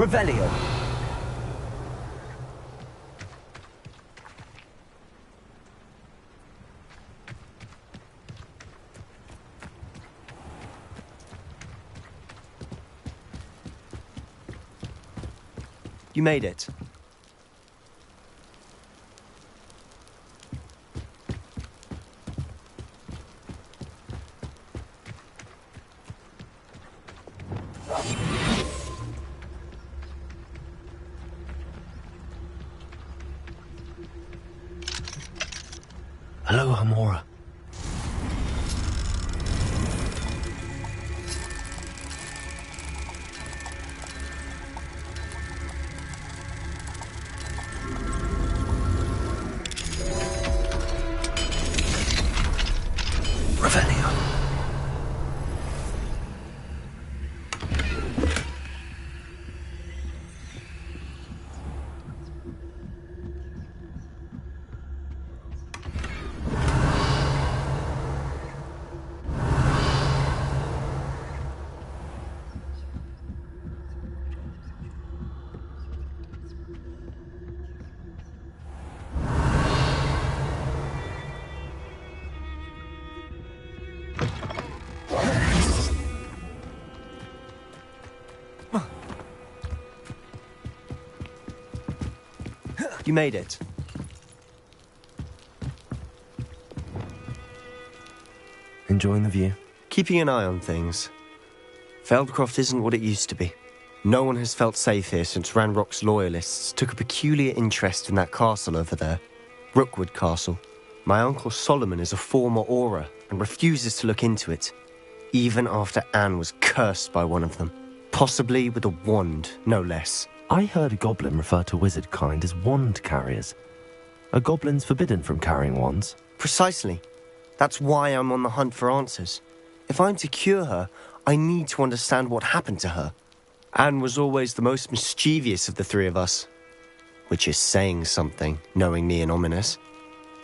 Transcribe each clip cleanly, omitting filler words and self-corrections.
Revelio. You made it. Hello, Hamora. You made it. Enjoying the view? Keeping an eye on things. Feldcroft isn't what it used to be. No one has felt safe here since Ranrock's loyalists took a peculiar interest in that castle over there. Rookwood Castle. My uncle Solomon is a former Auror and refuses to look into it, even after Anne was cursed by one of them. Possibly with a wand, no less. I heard a goblin refer to wizard kind as wand carriers. Are goblins forbidden from carrying wands? Precisely. That's why I'm on the hunt for answers. If I'm to cure her, I need to understand what happened to her. Anne was always the most mischievous of the three of us. Which is saying something, knowing me and Ominous.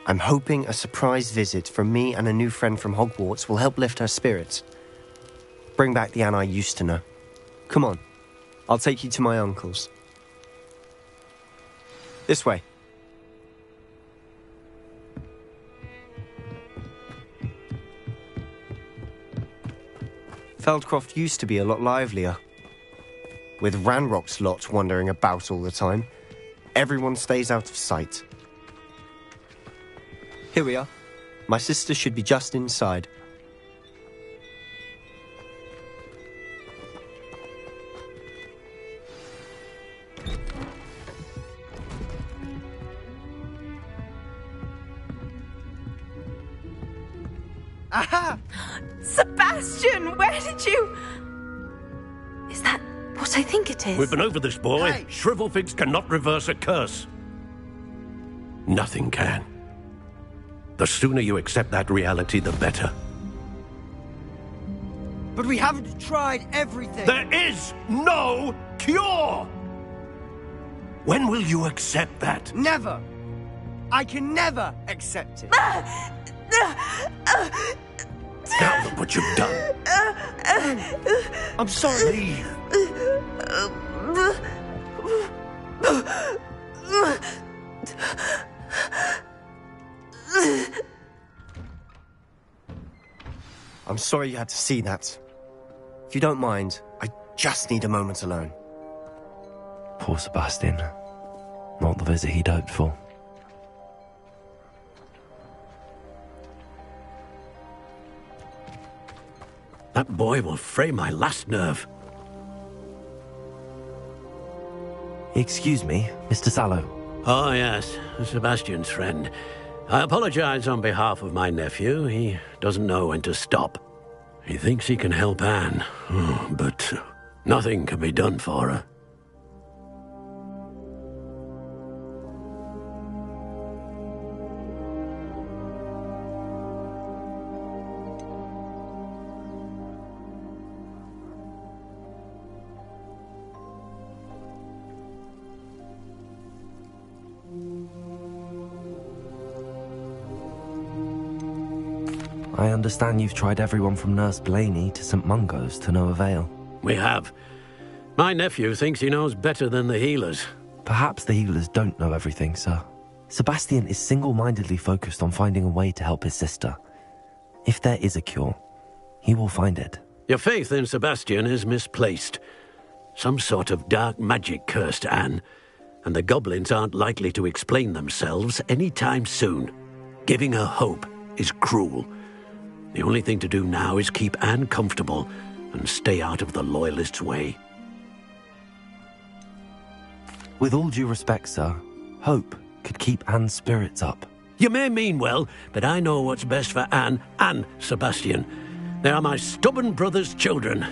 I'm hoping a surprise visit from me and a new friend from Hogwarts will help lift her spirits. Bring back the Anne I used to know. Come on. I'll take you to my uncle's. This way. Feldcroft used to be a lot livelier. With Ranrock's lot wandering about all the time, everyone stays out of sight. Here we are. My sister should be just inside. Aha! Sebastian, where did you... Is that what I think it is? We've been over this, boy. Hey. Shrivelfigs cannot reverse a curse. Nothing can. The sooner you accept that reality, the better. But we haven't tried everything. There is no cure! When will you accept that? Never. I can never accept it. Now look what you've done. I'm sorry. Leave. I'm sorry you had to see that. If you don't mind, I just need a moment alone. Poor Sebastian. Not the visit he'd hoped for. That boy will fray my last nerve. Excuse me, Mr. Sallow. Oh, yes, Sebastian's friend. I apologize on behalf of my nephew. He doesn't know when to stop. He thinks he can help Anne, but nothing can be done for her. I understand you've tried everyone from Nurse Blaney to St. Mungo's to no avail. We have. My nephew thinks he knows better than the healers. Perhaps the healers don't know everything, sir. Sebastian is single-mindedly focused on finding a way to help his sister. If there is a cure, he will find it. Your faith in Sebastian is misplaced. Some sort of dark magic cursed Anne, and the goblins aren't likely to explain themselves anytime soon. Giving her hope is cruel. The only thing to do now is keep Anne comfortable and stay out of the Loyalists' way. With all due respect, sir, hope could keep Anne's spirits up. You may mean well, but I know what's best for Anne and Sebastian. They are my stubborn brother's children.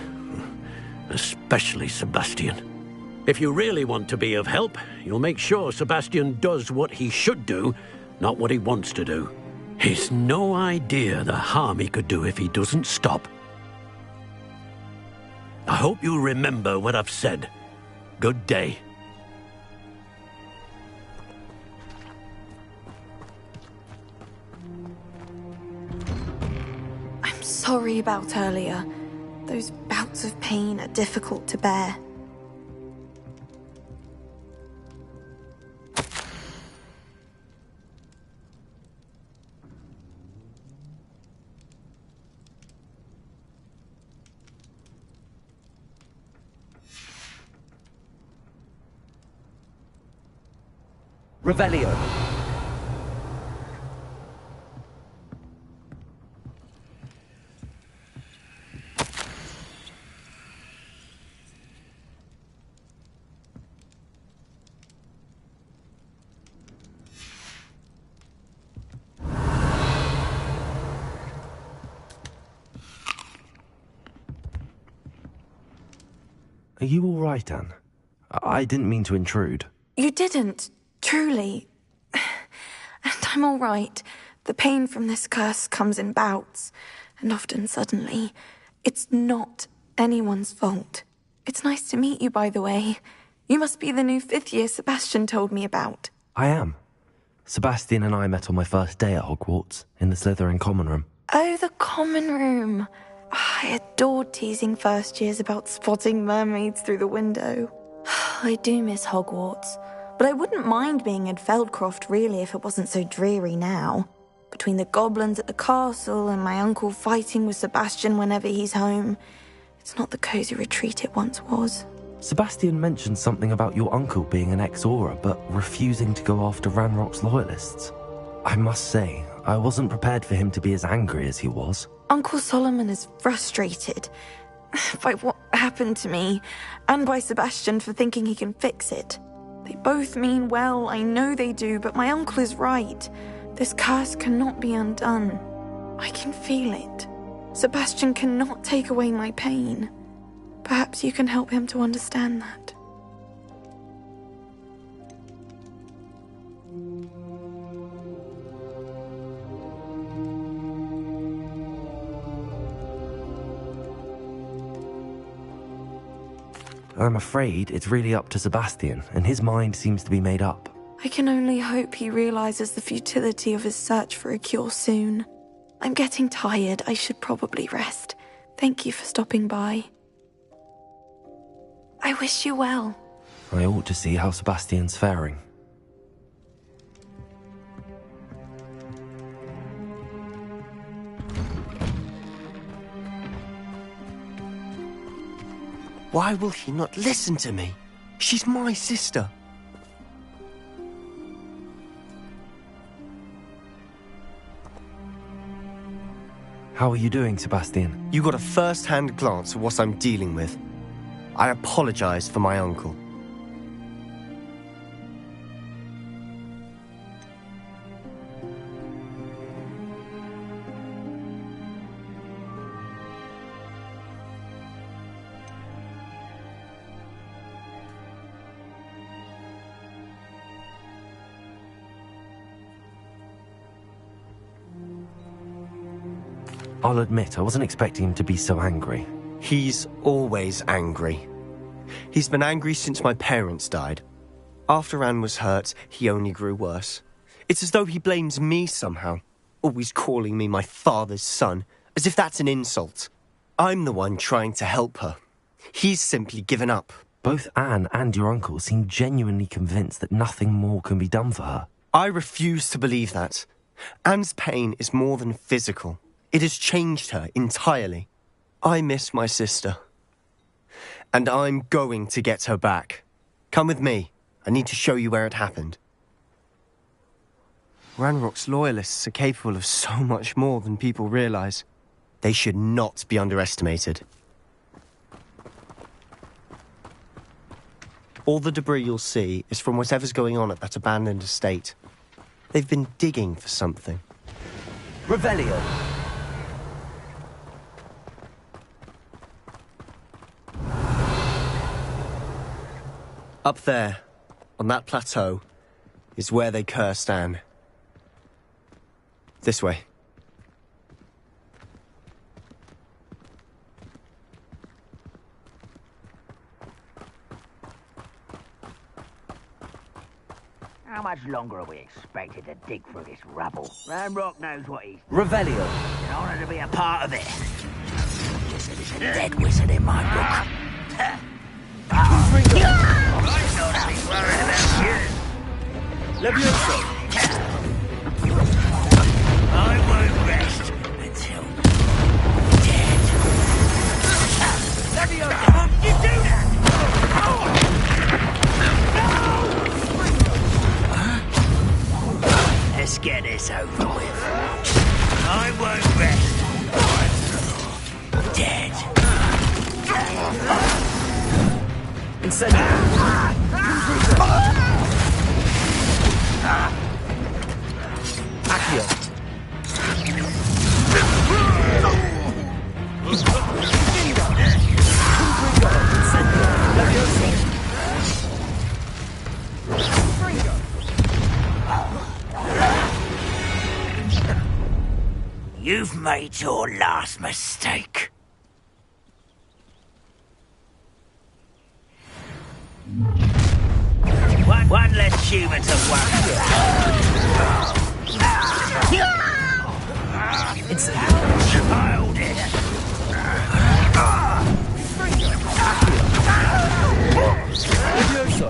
Especially Sebastian. If you really want to be of help, you'll make sure Sebastian does what he should do, not what he wants to do. He's no idea the harm he could do if he doesn't stop. I hope you remember what I've said. Good day. I'm sorry about earlier. Those bouts of pain are difficult to bear. Revelio. Are you all right, Anne? I didn't mean to intrude. You didn't, truly. And I'm all right. The pain from this curse comes in bouts, and often suddenly. It's not anyone's fault. It's nice to meet you, by the way. You must be the new 5th year Sebastian told me about. I am. Sebastian and I met on my first day at Hogwarts, in the Slytherin common room. Oh, the common room. I adored teasing first years about spotting mermaids through the window. I do miss Hogwarts, but I wouldn't mind being in Feldcroft really if it wasn't so dreary now. Between the goblins at the castle and my uncle fighting with Sebastian whenever he's home, it's not the cosy retreat it once was. Sebastian mentioned something about your uncle being an ex-Auror, but refusing to go after Ranrock's Loyalists. I must say, I wasn't prepared for him to be as angry as he was. Uncle Solomon is frustrated by what happened to me, and by Sebastian for thinking he can fix it. They both mean well, I know they do, but my uncle is right. This curse cannot be undone. I can feel it. Sebastian cannot take away my pain. Perhaps you can help him to understand that. I'm afraid it's really up to Sebastian, and his mind seems to be made up. I can only hope he realizes the futility of his search for a cure soon. I'm getting tired. I should probably rest. Thank you for stopping by. I wish you well. I ought to see how Sebastian's faring. Why will he not listen to me? She's my sister. How are you doing, Sebastian? You got a first-hand glance at what I'm dealing with. I apologize for my uncle. I'll admit, I wasn't expecting him to be so angry. He's always angry. He's been angry since my parents died. After Anne was hurt, he only grew worse. It's as though he blames me somehow, always calling me my father's son, as if that's an insult. I'm the one trying to help her. He's simply given up. Both Anne and your uncle seem genuinely convinced that nothing more can be done for her. I refuse to believe that. Anne's pain is more than physical. It has changed her entirely. I miss my sister. And I'm going to get her back. Come with me. I need to show you where it happened. Ranrock's loyalists are capable of so much more than people realize. They should not be underestimated. All the debris you'll see is from whatever's going on at that abandoned estate. They've been digging for something. Revelio. Up there, on that plateau, is where they cursed Anne. This way. How much longer are we expected to dig through this rubble? Ranrock knows what he's Revelio. in order to be a part of it. Guess there's a dead wizard in my book. I thought I'd be worried about you. Levioso. I won't rest until dead. Levioso! You do that! Let's get this over with. I won't rest. Dead. Incendio. Accio. You've made your last mistake. One less human to worry. Hold it. Levioso.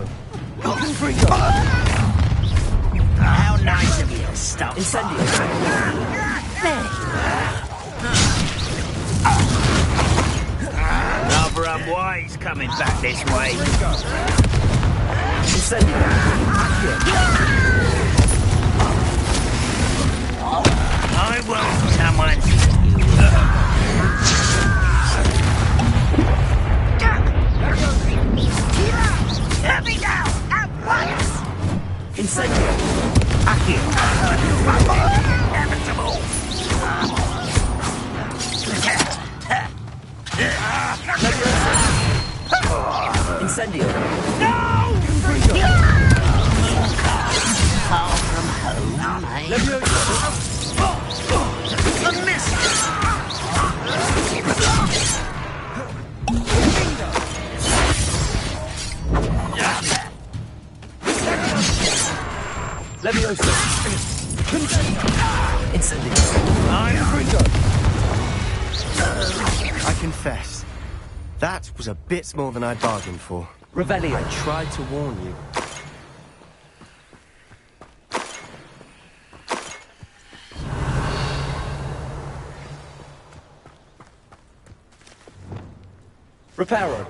How nice of you to stop. Incendio. Rather unwise coming back this way. Incendio. I want someone. Let me down at once. Incendio. Accio. Inevitable. Incendio. No! Far from home, eh? Levioso. A miss! Levioso. Incendio. I confess, that was a bit more than I bargained for. Revelio. I tried to warn you. Reparo.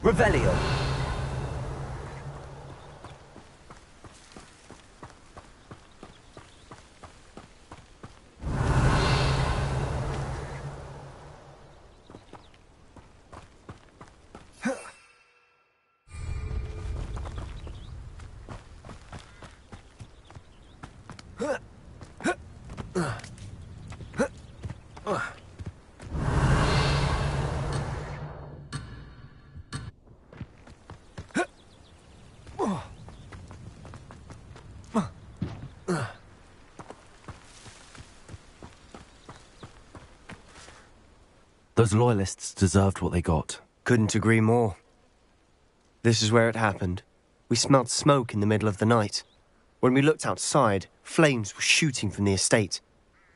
Revelio. Those loyalists deserved what they got. Couldn't agree more. This is where it happened. We smelled smoke in the middle of the night. When we looked outside, flames were shooting from the estate.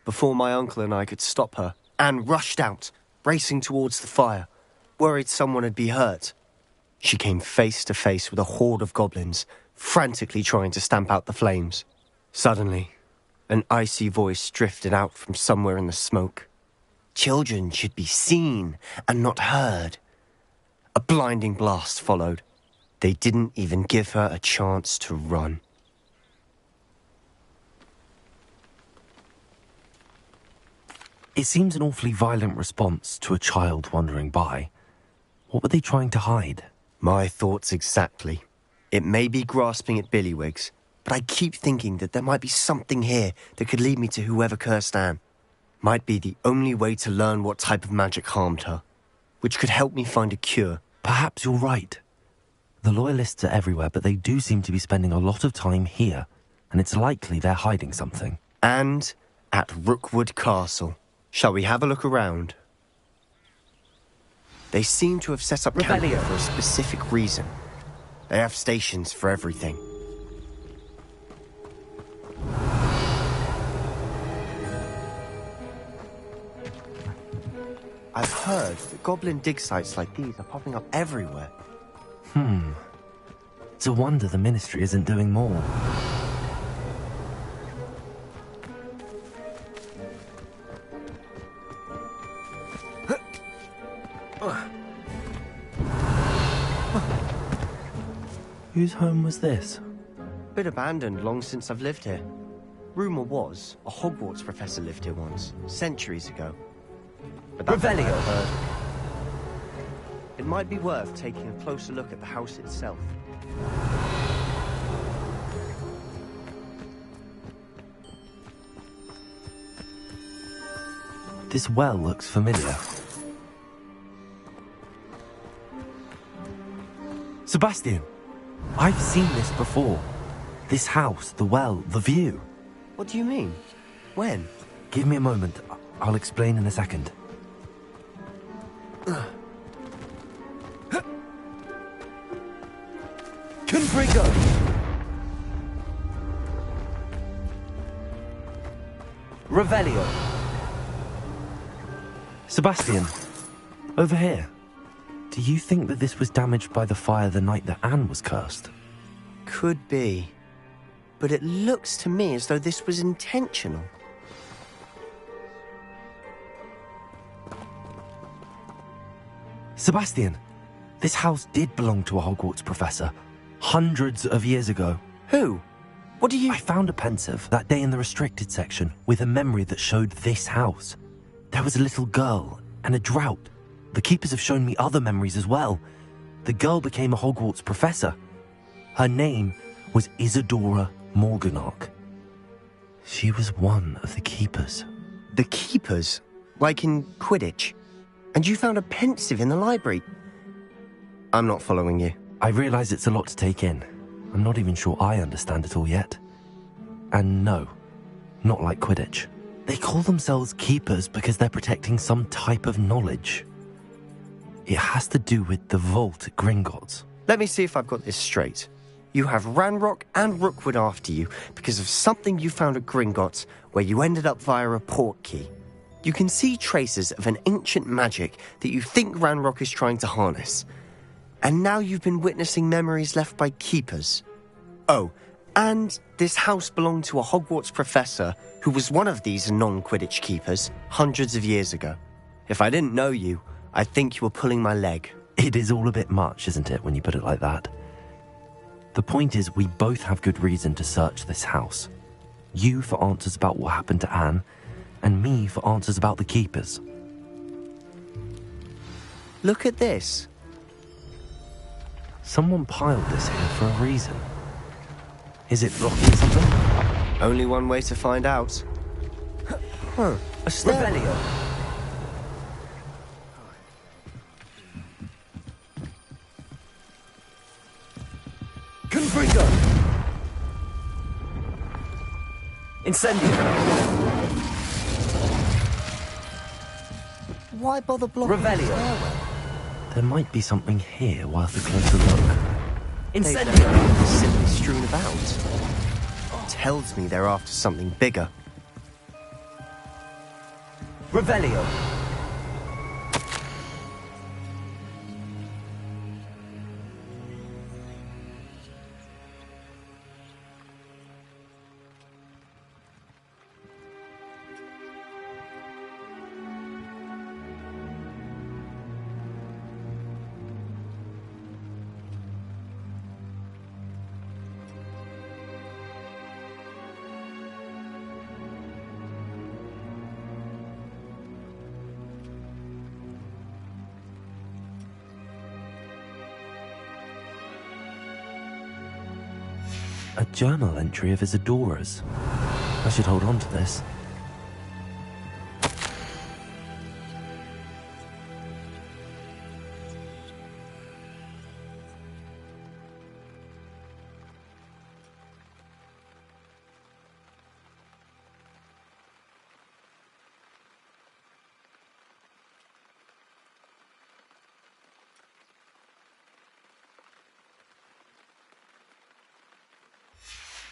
Before my uncle and I could stop her, Anne rushed out, racing towards the fire, worried someone had been hurt. She came face to face with a horde of goblins, frantically trying to stamp out the flames. Suddenly, an icy voice drifted out from somewhere in the smoke. Children should be seen and not heard. A blinding blast followed. They didn't even give her a chance to run. It seems an awfully violent response to a child wandering by. What were they trying to hide? My thoughts exactly. It may be grasping at Billywigs, but I keep thinking that there might be something here that could lead me to whoever cursed Anne. Might be the only way to learn what type of magic harmed her, which could help me find a cure. Perhaps you're right. The Loyalists are everywhere, but they do seem to be spending a lot of time here, and it's likely they're hiding something. And at Rookwood Castle. Shall we have a look around? They seem to have set up camp here for a specific reason. They have stations for everything. I've heard that goblin dig sites like these are popping up everywhere. It's a wonder the Ministry isn't doing more. Whose home was this? Been abandoned long since I've lived here. Rumour was a Hogwarts professor lived here once, centuries ago. But that's what I've heard. It might be worth taking a closer look at the house itself. This well looks familiar. Sebastian! I've seen this before. This house, the well, the view. What do you mean? When? Give me a moment. I'll explain in a second. Confringo! Revelio. Sebastian, over here. Do you think that this was damaged by the fire the night that Anne was cursed? Could be. But it looks to me as though this was intentional. Sebastian, this house did belong to a Hogwarts professor. Hundreds of years ago. Who? What do you... I found a pensive that day in the restricted section with a memory that showed this house. There was a little girl and a drought. The keepers have shown me other memories as well. The girl became a Hogwarts professor. Her name was Isadora Morganach. She was one of the keepers. The keepers? Like in Quidditch? And you found a pensive in the library? I'm not following you. I realise it's a lot to take in. I'm not even sure I understand it all yet. And no, not like Quidditch. They call themselves keepers because they're protecting some type of knowledge. It has to do with the vault at Gringotts. Let me see if I've got this straight. You have Ranrock and Rookwood after you because of something you found at Gringotts where you ended up via a port key. You can see traces of an ancient magic that you think Ranrock is trying to harness. And now you've been witnessing memories left by keepers. Oh, and this house belonged to a Hogwarts professor who was one of these non-Quidditch keepers hundreds of years ago. If I didn't know you, I'd think you were pulling my leg. It is all a bit much, isn't it, when you put it like that? The point is, we both have good reason to search this house. You for answers about what happened to Anne, and me for answers about the keepers. Look at this. Someone piled this here for a reason. Is it blocking something? Only one way to find out. Huh, a stairwell. Confringo! Incendio! Why bother blocking the Revelio. stairwell? There might be something here worth a closer look. Incendio! Simply strewn about. Tells me they're after something bigger. Revelio. A journal entry of Isadora's. I should hold on to this.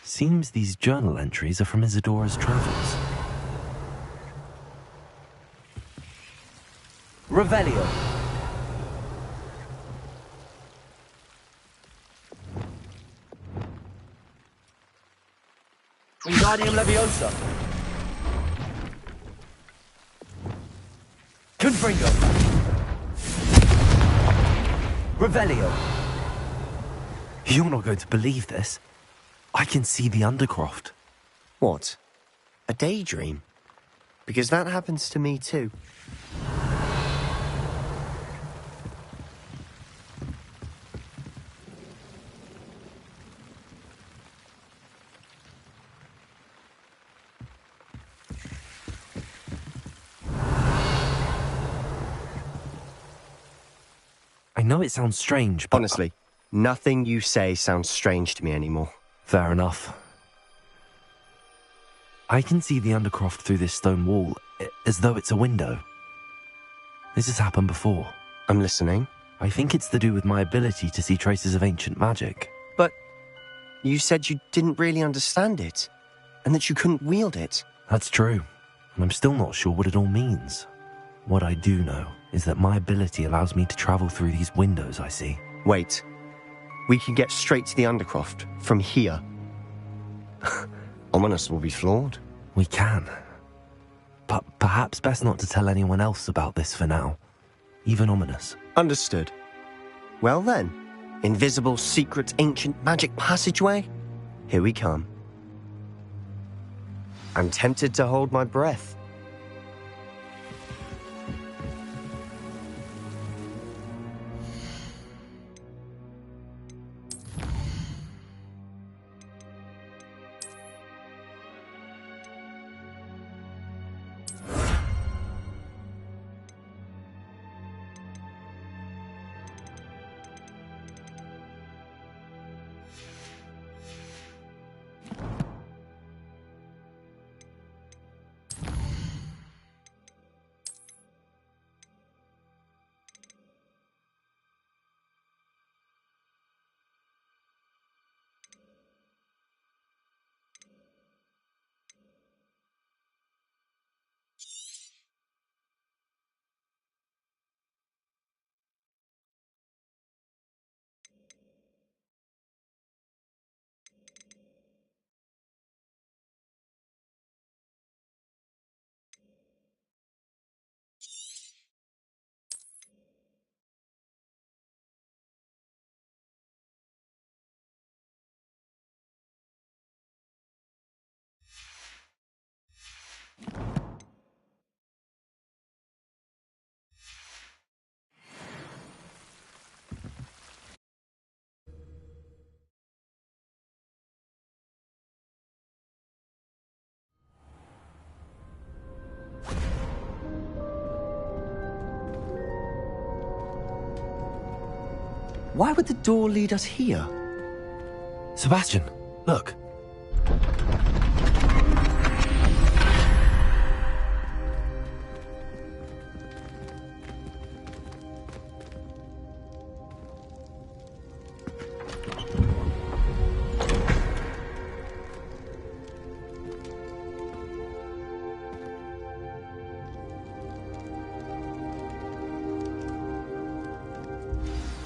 Seems these journal entries are from Isadora's travels. Revelio. Wingardium Leviosa. Confringo. Revelio. You're not going to believe this. I can see the Undercroft. What? A daydream? Because that happens to me too. I know it sounds strange, but... Honestly, nothing you say sounds strange to me anymore. Fair enough. I can see the Undercroft through this stone wall, as though it's a window. This has happened before. I'm listening. I think it's to do with my ability to see traces of ancient magic. But you said you didn't really understand it, and that you couldn't wield it. That's true, and I'm still not sure what it all means. What I do know is that my ability allows me to travel through these windows I see. Wait. We can get straight to the Undercroft from here. Ominous will be flawed. We can. But perhaps best not to tell anyone else about this for now. Even Ominous. Understood. Well then, invisible, secret, ancient magic passageway? Here we come. I'm tempted to hold my breath. Why would the door lead us here? Sebastian, look.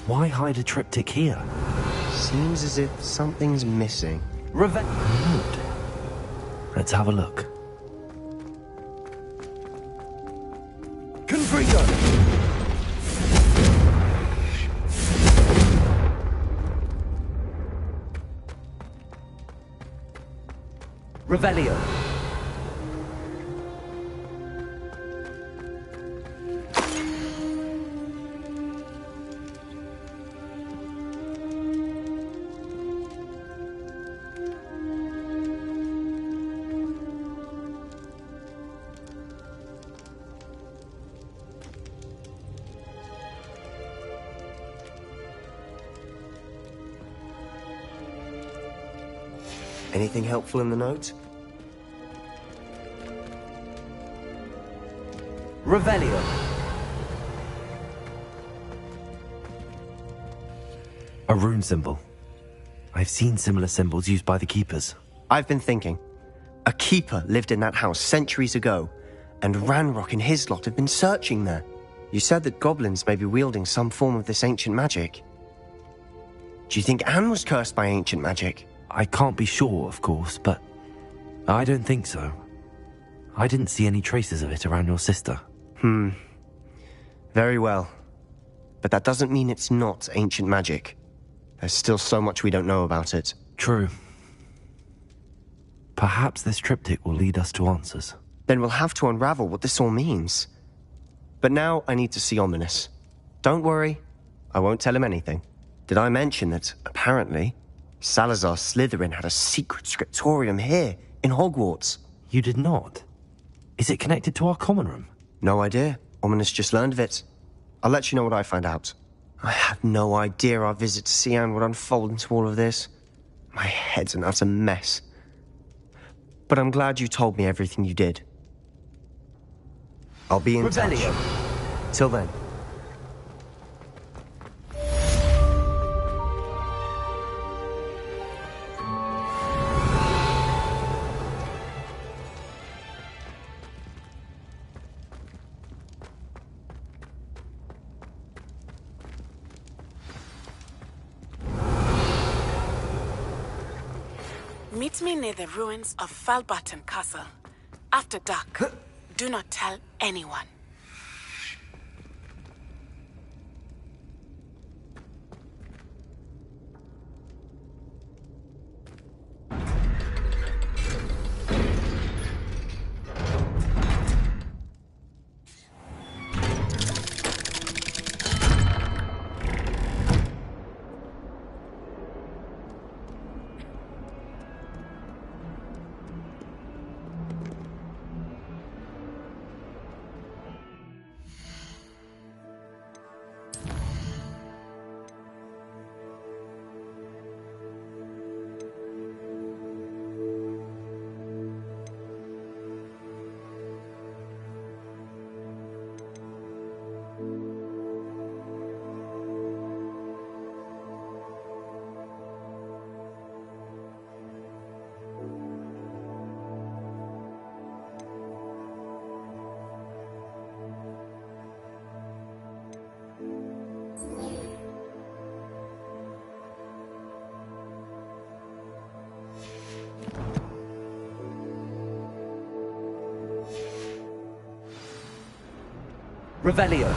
Why hide a triptych here? Seems as if something's missing. Note. Let's have a look. Confringo! Revelio. Anything helpful in the note? Revelio. A rune symbol. I've seen similar symbols used by the keepers. I've been thinking. A keeper lived in that house centuries ago, and Ranrock and his lot have been searching there. You said that goblins may be wielding some form of this ancient magic. Do you think Anne was cursed by ancient magic? I can't be sure, of course, but I don't think so. I didn't see any traces of it around your sister. Very well. But that doesn't mean it's not ancient magic. There's still so much we don't know about it. True. Perhaps this triptych will lead us to answers. Then we'll have to unravel what this all means. But now I need to see Ominous. Don't worry, I won't tell him anything. Did I mention that, apparently, Salazar Slytherin had a secret scriptorium here, in Hogwarts? You did not? Is it connected to our common room? No idea. Ominous just learned of it. I'll let you know what I find out. I had no idea our visit to Sian would unfold into all of this. My head's an utter mess. But I'm glad you told me everything you did. I'll be in touch. Till then. Meet me near the ruins of Falbaton Castle. After dark. Do not tell anyone. Revelio.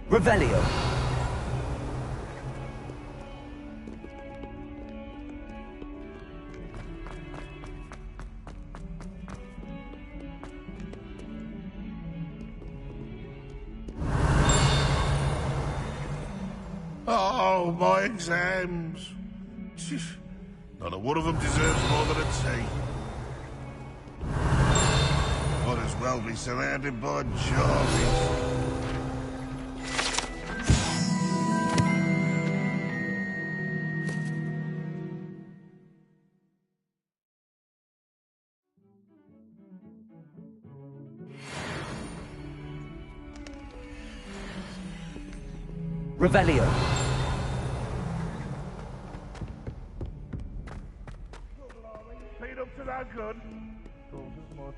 Revelio. Oh, my exams. Not a one of them deserves more than a T. Might as well be surrounded by Jarvis. Revelio. Feet up to that good. Thought as much.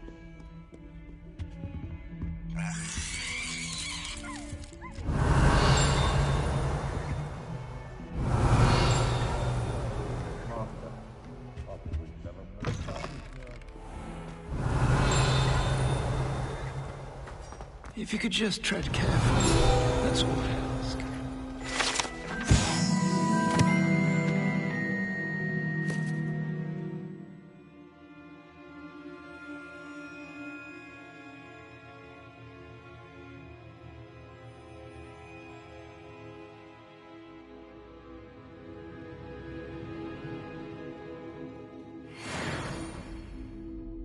If you could just tread carefully, that's all I ask.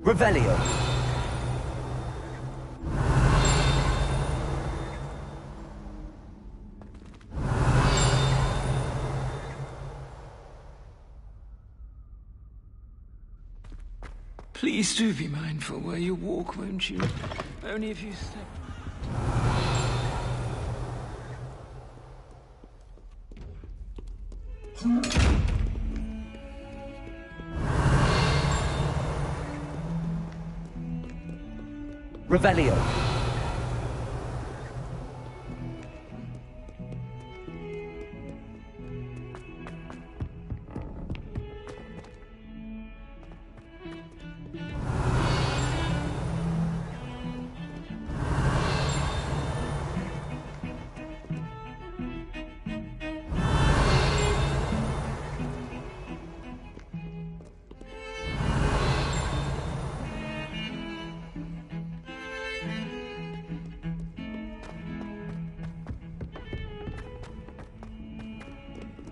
Revelio. Please do be mindful where you walk, won't you? Only if you step... Revelio.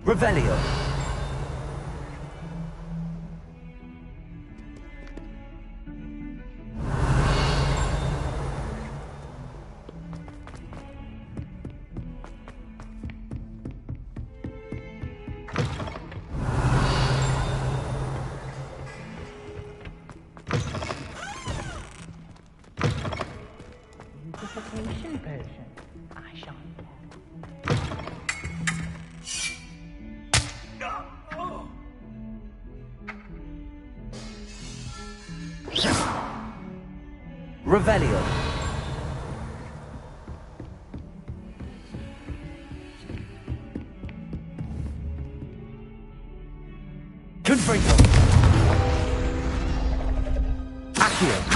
Revelio. Unification version. I shall. Revelio. Confringo. Accio.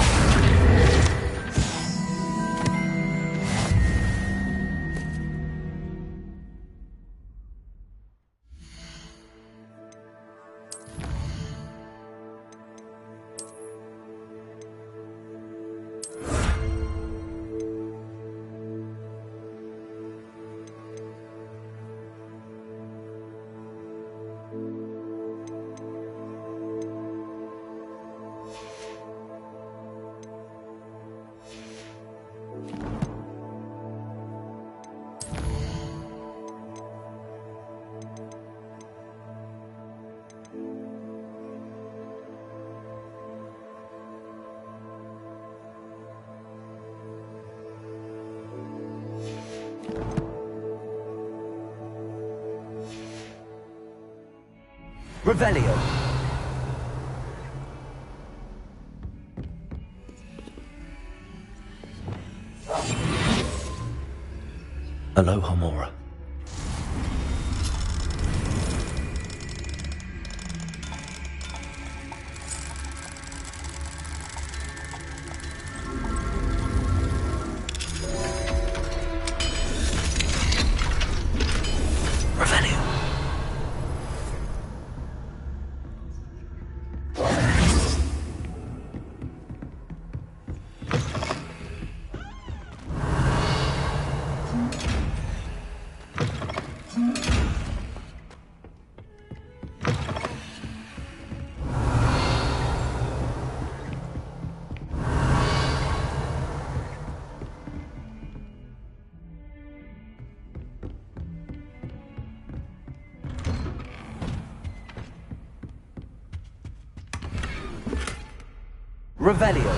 Revelio. Aloha Mora. Revelio.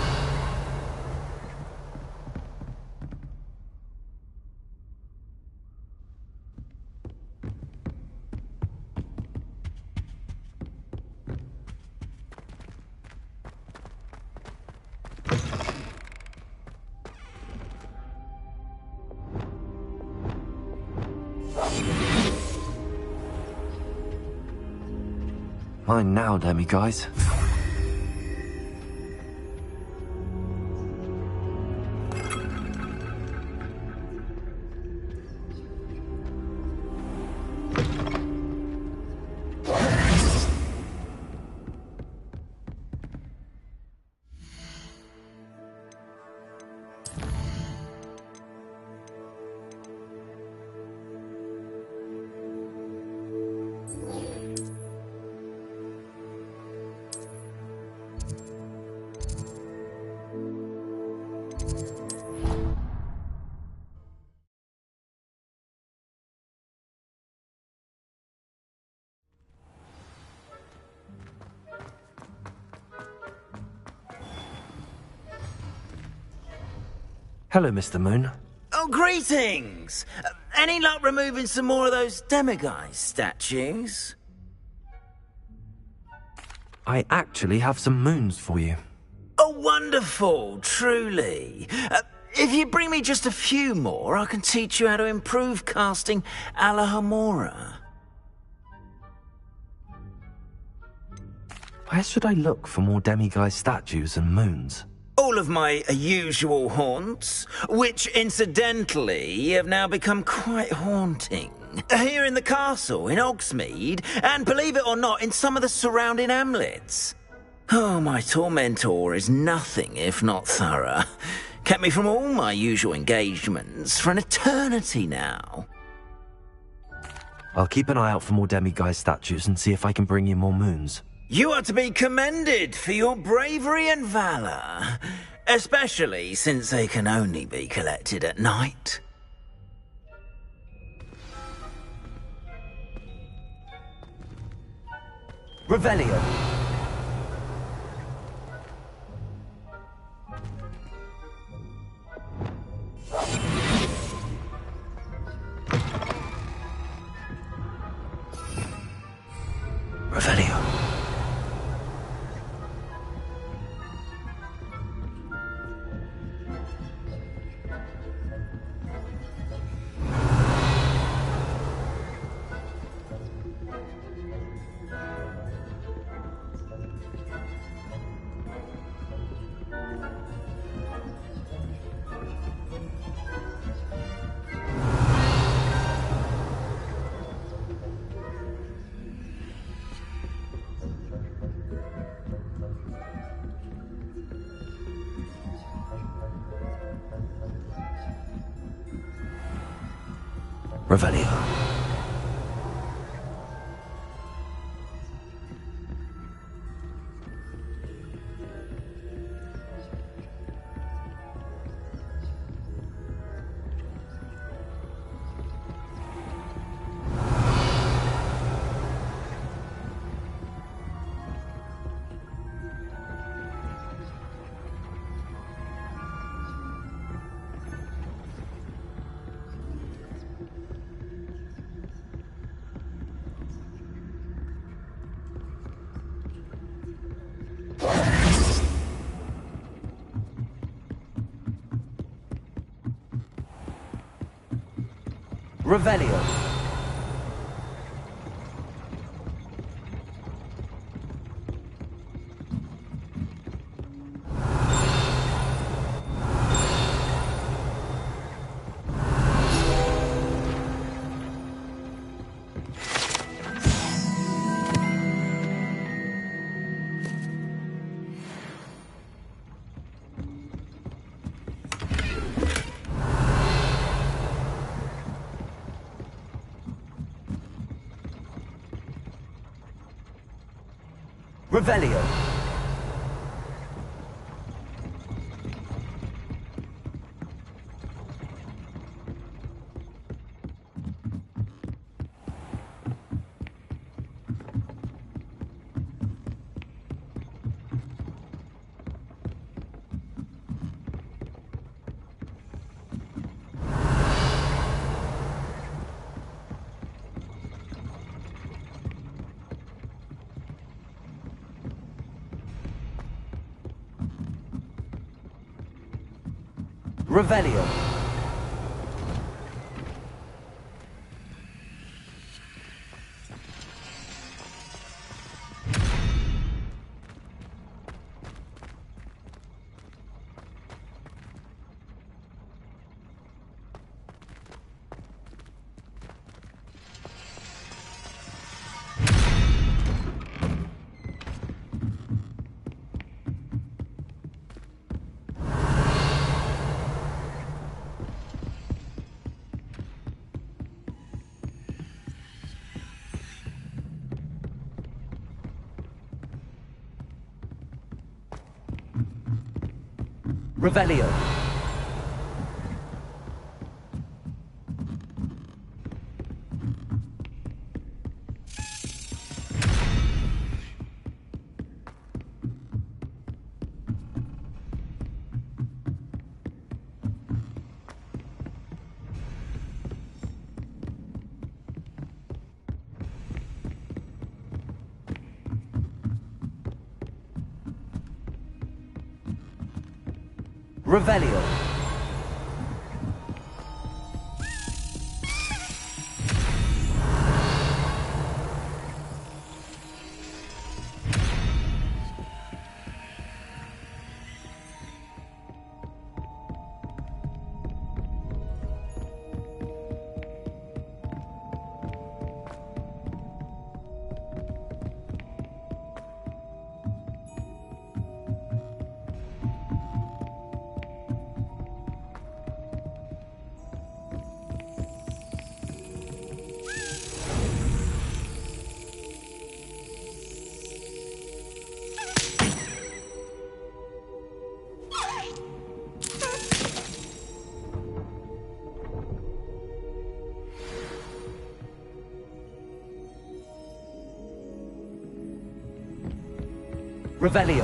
Mine now, demi-guys. Hello, Mr. Moon. Oh, greetings! Any luck removing some more of those demiguise statues? I actually have some moons for you. Oh, wonderful, truly. If you bring me just a few more, I can teach you how to improve casting a la Hamora. Where should I look for more demiguise statues and moons? All of my usual haunts, which incidentally have now become quite haunting. Here in the castle, in Hogsmeade, and believe it or not, in some of the surrounding hamlets. Oh, my tormentor is nothing if not thorough. Kept me from all my usual engagements for an eternity now. I'll keep an eye out for more demiguise statues and see if I can bring you more moons. You are to be commended for your bravery and valor, especially since they can only be collected at night. Revelio. Revelio. Revelio. Revelio. Revelio. Revelio. Revelio. Revelio. Revelio.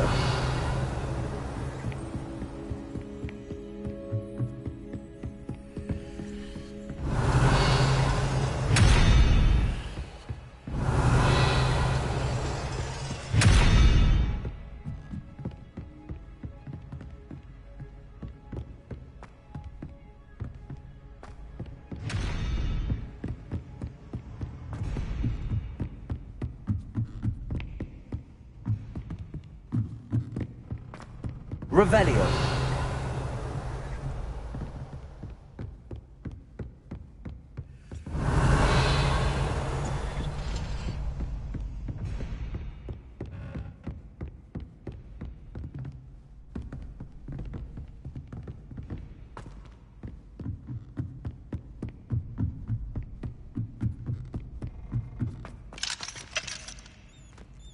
Revelio.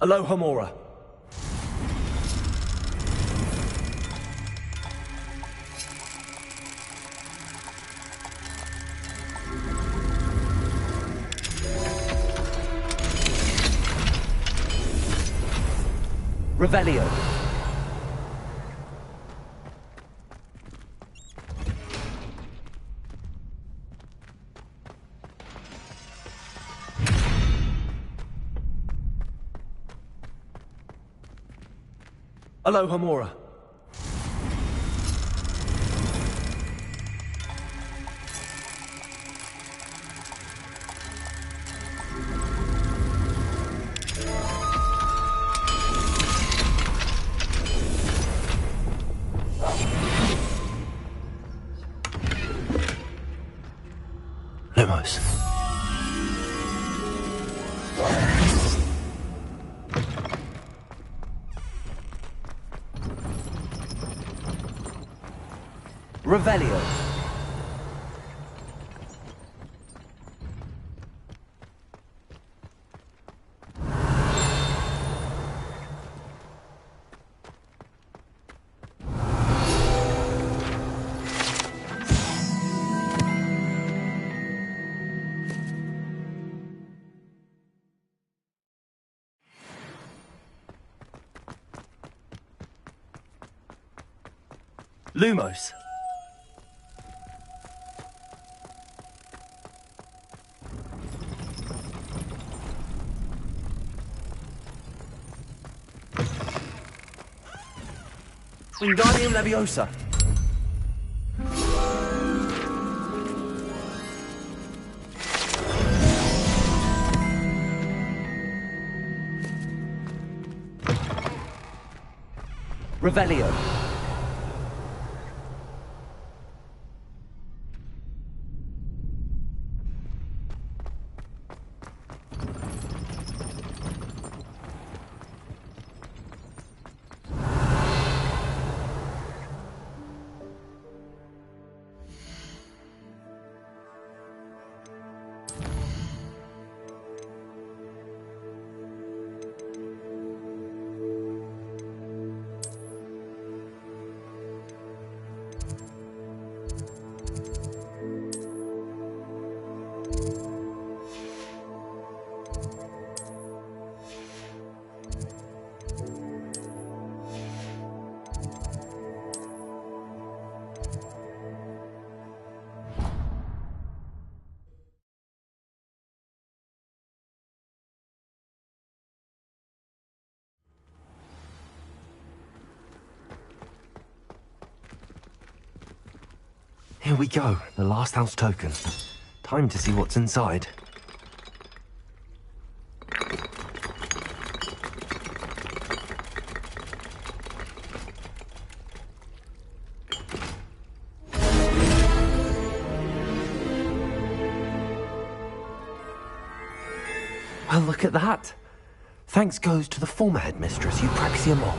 Aloha Mora. Revelio. Aloha Mora. Lumos. Revelio. Lumos. Wingardium Leviosa. Revelio. Here we go, the last house token. Time to see what's inside. Well, look at that. Thanks goes to the former headmistress, Eupraxia Moll.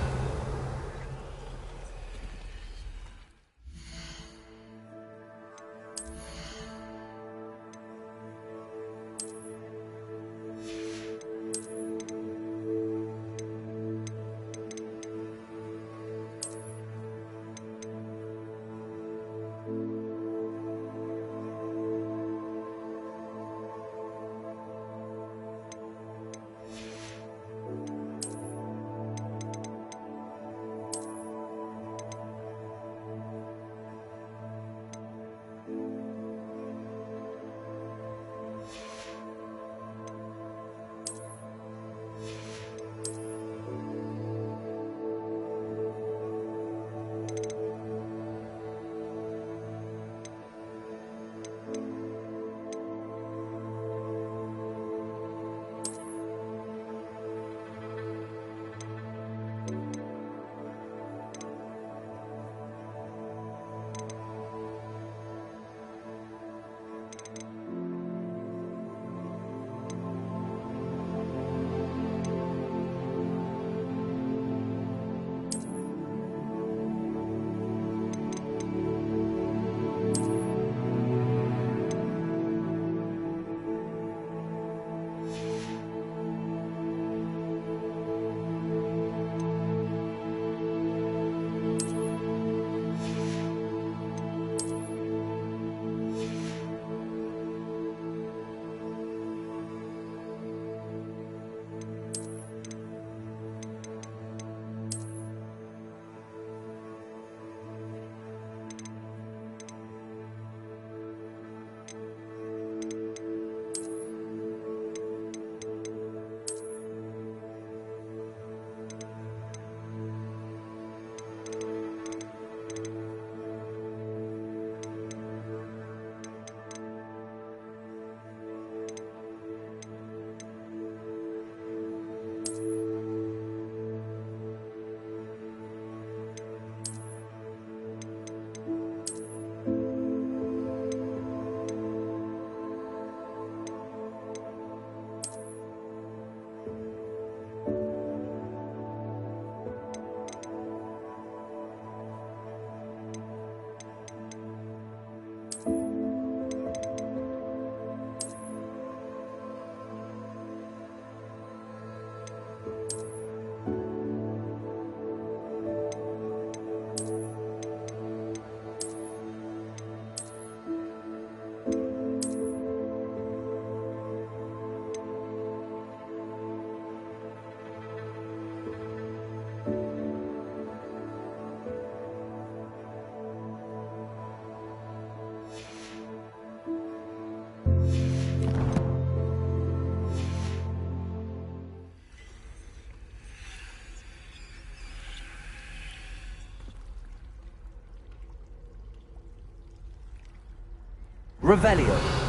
Revelio.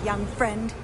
young friend.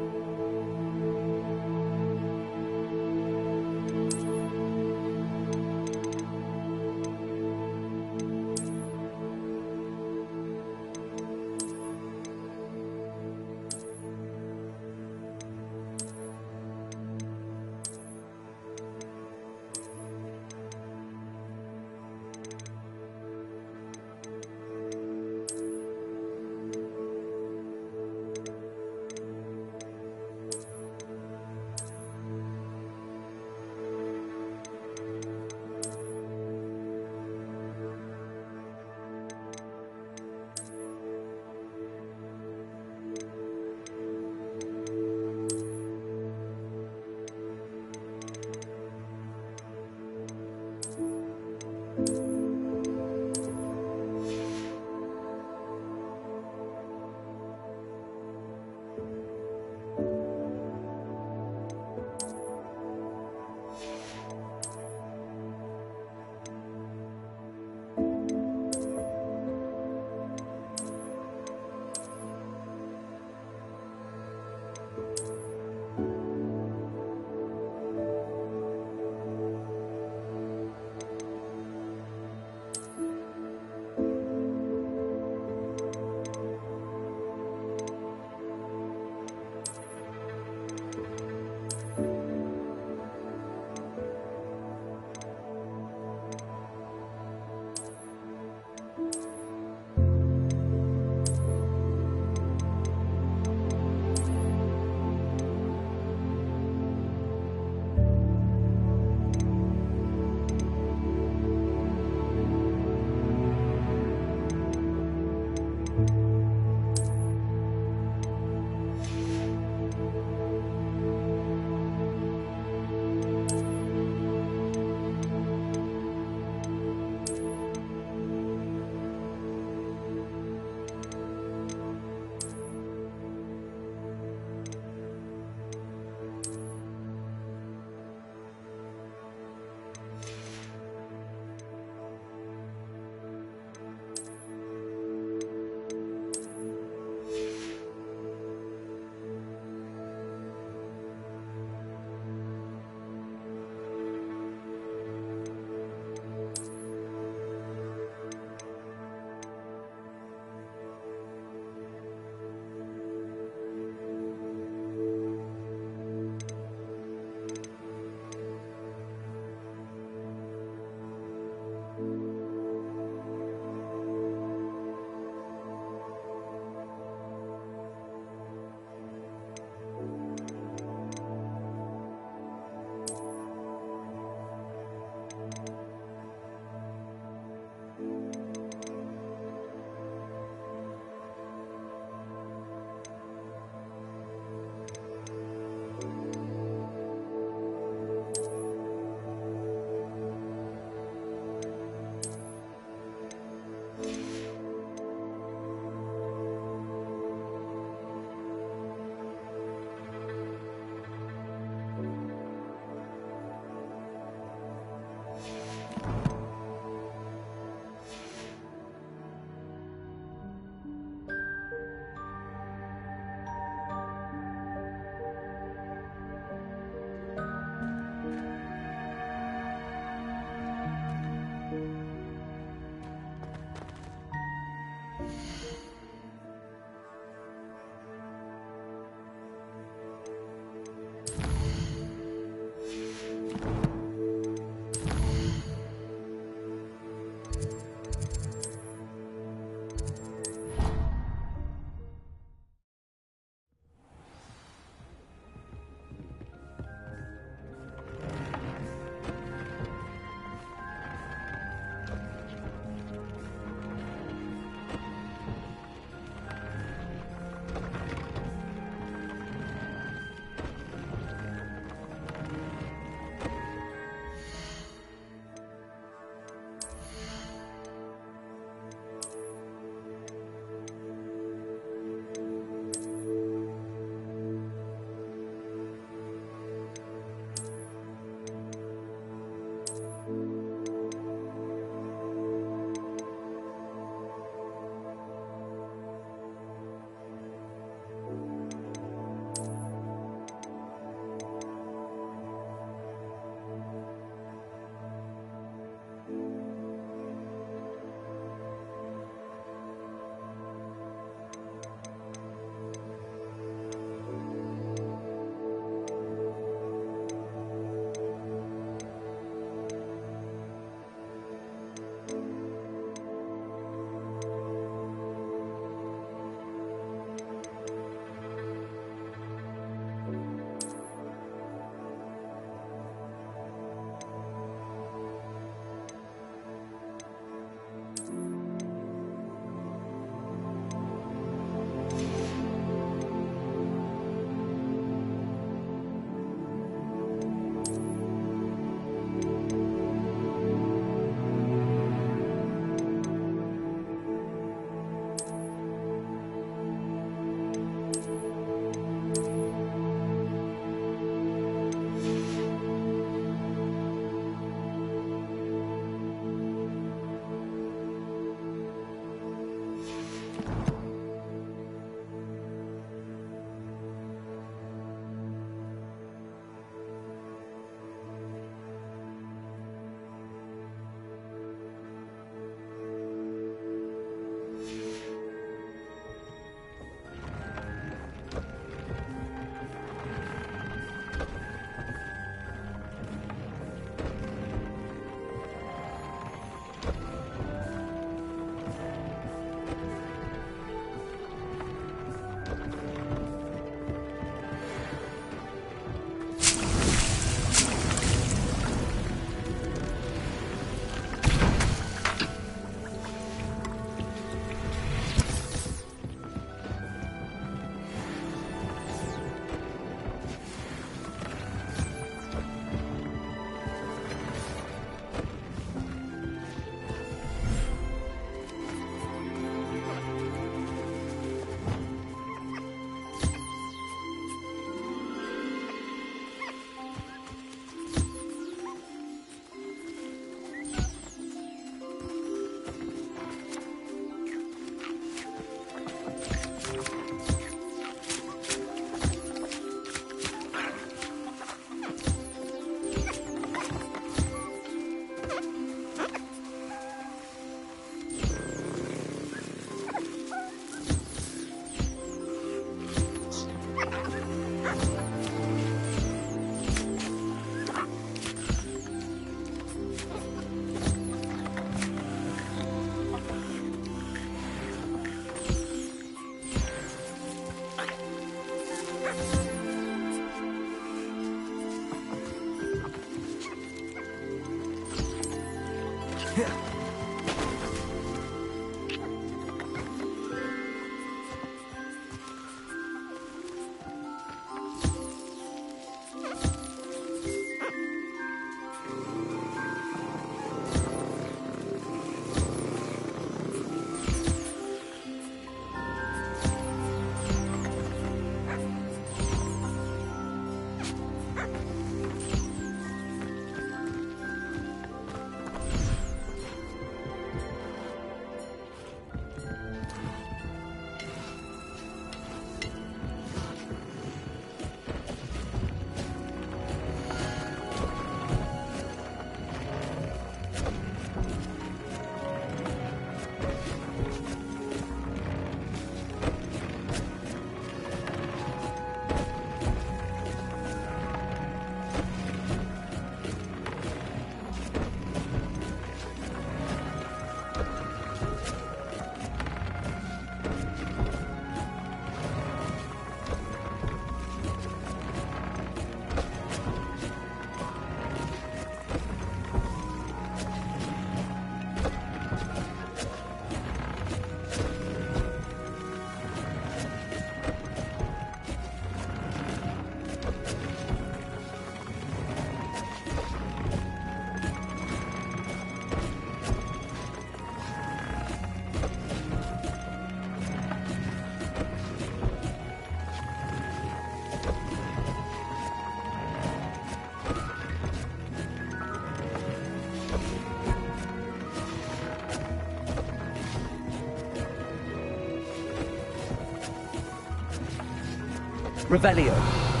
Revelio.